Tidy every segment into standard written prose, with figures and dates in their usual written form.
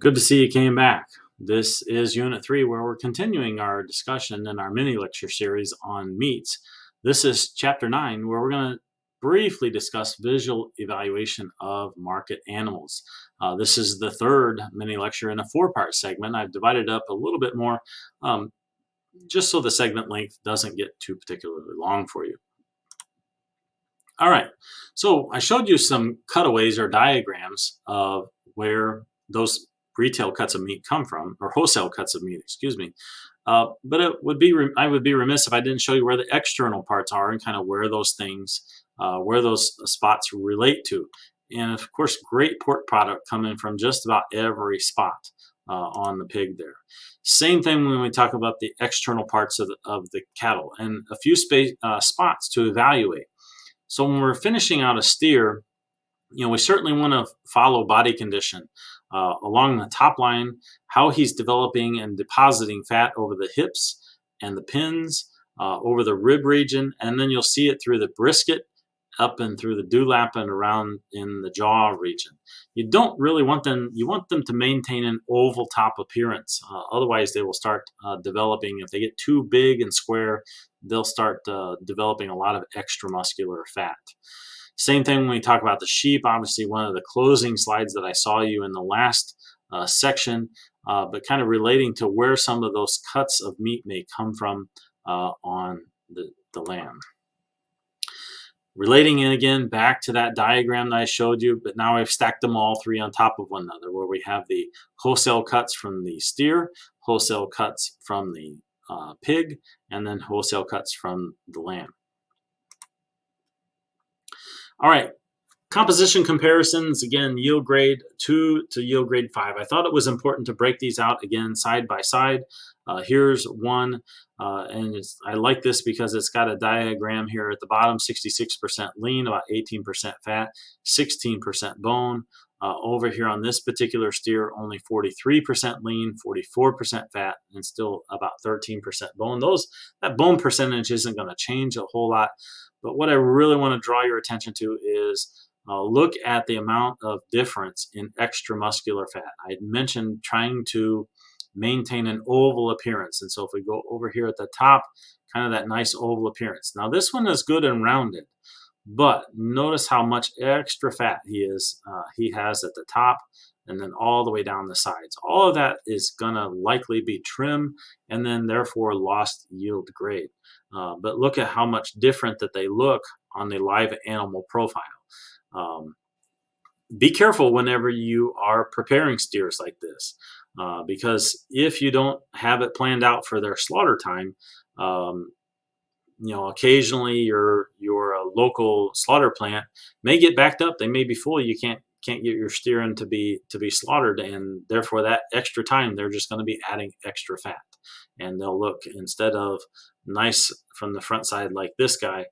Good to see you came back. This is Unit 3, where we're continuing our discussion in our mini lecture series on meats. This is Chapter 9, where we're going to briefly discuss visual evaluation of market animals. This is the third mini lecture in a four-part segment. I've divided up a little bit more just so the segment length doesn't get too particularly long for you. All right, so I showed you some cutaways or diagrams of where those retail cuts of meat come from, or wholesale cuts of meat, excuse me. But I would be remiss if I didn't show you where the external parts are and kind of where those things, where those spots relate to. And of course, great pork product coming from just about every spot on the pig there. Same thing when we talk about the external parts of the cattle, and a few spots to evaluate. So when we're finishing out a steer, we certainly want to follow body condition along the top line, how he's developing and depositing fat over the hips and the pins, over the rib region, and then you'll see it through the brisket, up and through the dewlap and around in the jaw region. You don't really want them, you want them to maintain an oval top appearance. Otherwise they will start developing, if they get too big and square, they'll start developing a lot of extramuscular fat. Same thing when we talk about the sheep. Obviously, one of the closing slides that I saw you in the last section, but kind of relating to where some of those cuts of meat may come from on the lamb. Relating in again back to that diagram that I showed you, but now I've stacked them all three on top of one another, where we have the wholesale cuts from the steer, wholesale cuts from the pig, and then wholesale cuts from the lamb. All right, composition comparisons, again, yield grade 2 to yield grade 5. I thought it was important to break these out again side by side. Here's one, and I like this because it's got a diagram here at the bottom, 66% lean, about 18% fat, 16% bone. Over here on this particular steer, only 43% lean, 44% fat, and still about 13% bone. That bone percentage isn't going to change a whole lot, but what I really want to draw your attention to is look at the amount of difference in extramuscular fat. I mentioned trying to maintain an oval appearance, and so if we go over here at the top, kind of that nice oval appearance. Now this one is good and rounded, but notice how much extra fat he has at the top and then all the way down the sides. All of that is going to likely be trim and then therefore lost yield grade. But look at how much different that they look on the live animal profile. Be careful whenever you are preparing steers like this, because if you don't have it planned out for their slaughter time, occasionally your local slaughter plant may get backed up. They may be full. You can't get your steer in to be slaughtered, and therefore that extra time they're just going to be adding extra fat, and they'll look, instead of nice from the front side like this guy,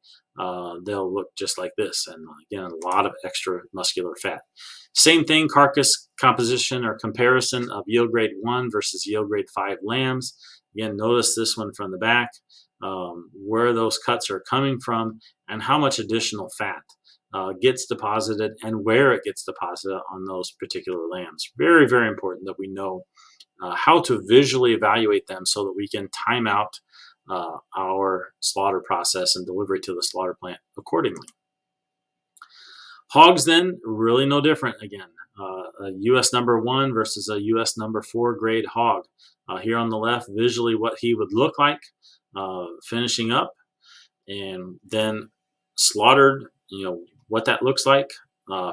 they'll look just like this, and again a lot of extra muscular fat. Same thing, carcass composition or comparison of yield grade 1 versus yield grade 5 lambs. Again, notice this one from the back, where those cuts are coming from and how much additional fat gets deposited and where it gets deposited on those particular lambs. Very, very important that we know how to visually evaluate them so that we can time out our slaughter process and delivery to the slaughter plant accordingly. Hogs then, really no different again. A US number 1 versus a US number 4 grade hog. Here on the left, visually what he would look like finishing up, and then slaughtered, what that looks like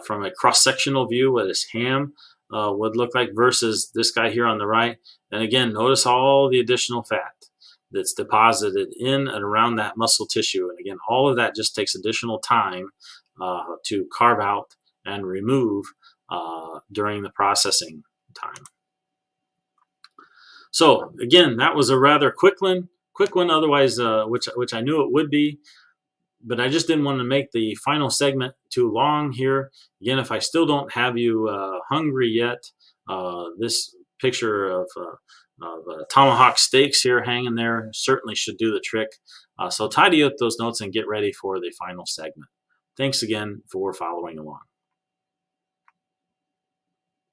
from a cross-sectional view, what his ham would look like versus this guy here on the right. And again, notice all the additional fat that's deposited in and around that muscle tissue. And again, all of that just takes additional time to carve out and remove during the processing time. So again, that was a rather quick one. Otherwise, which I knew it would be, but I just didn't want to make the final segment too long here. Again, if I still don't have you hungry yet, this picture of tomahawk steaks here hanging there certainly should do the trick. So tidy up those notes and get ready for the final segment. Thanks again for following along.